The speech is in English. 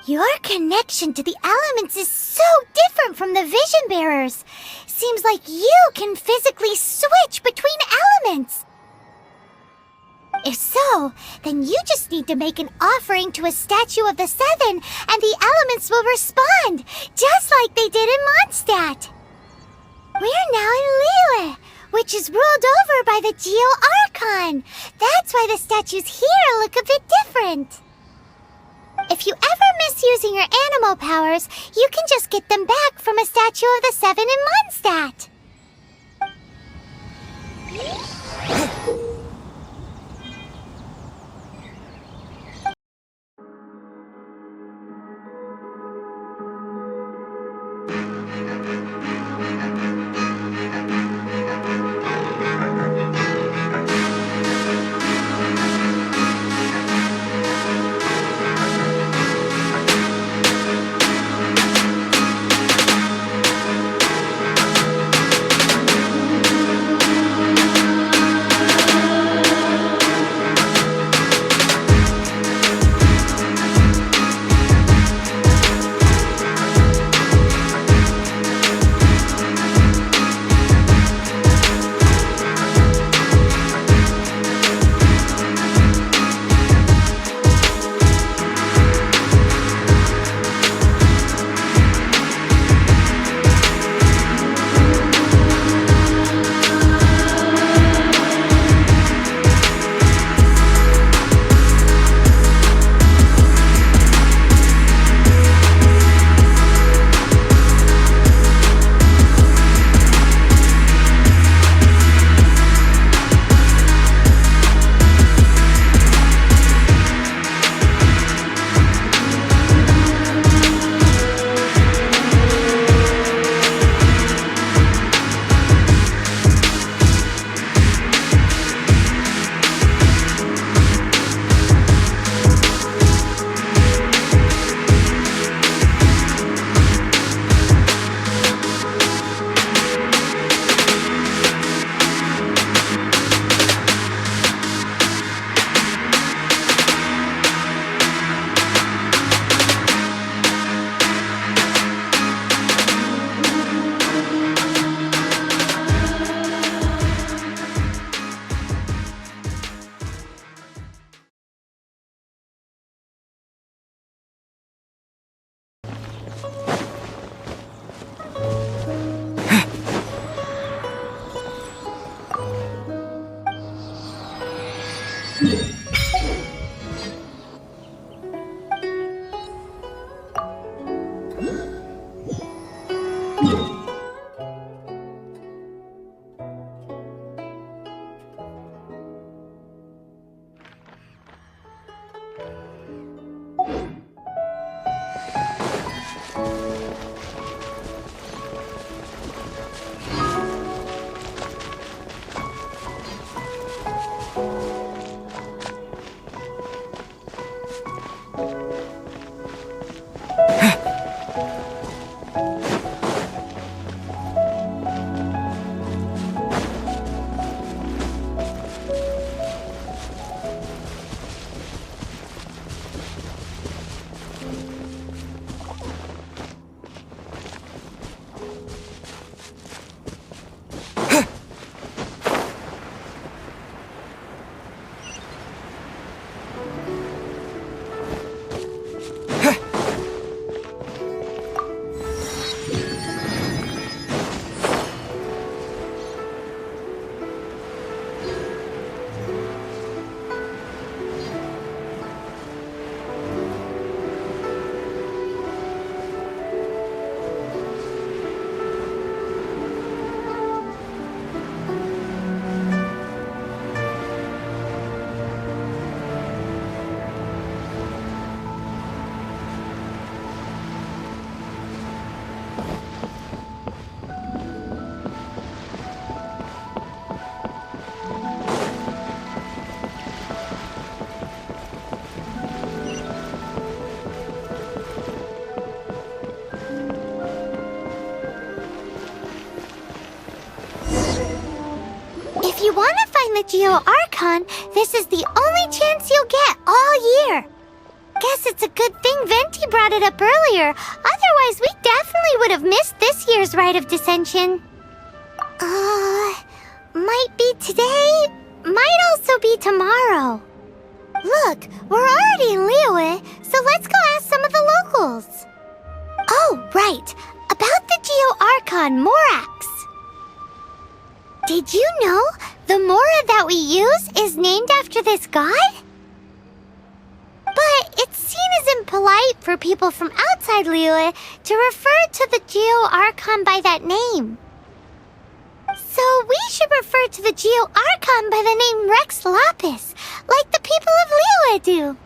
Your connection to the elements is so different from the Vision Bearers. Seems like you can physically switch between elements. If so, then you just need to make an offering to a statue of the Seven, and the elements will respond, just like they did in Mondstadt. We're now in Liyue, which is ruled over by the Geo Archon. That's why the statues here look a bit different. If you ever miss using your animal powers, you can just get them back from a statue of the Seven in Mondstadt. you want to find the Geo Archon, this is the only chance you'll get all year. Guess it's a good thing Venti brought it up earlier. Otherwise, we definitely would have missed this year's Rite of Descension. Might be today, might also be tomorrow. Look, we're already in Liyue, so let's go ask some of the locals. Oh, right. About the Geo Archon Morax. Did you know the Mora that we use is named after this god? But it's seen as impolite for people from outside Liyue to refer to the Geo Archon by that name. So we should refer to the Geo Archon by the name Rex Lapis, like the people of Liyue do.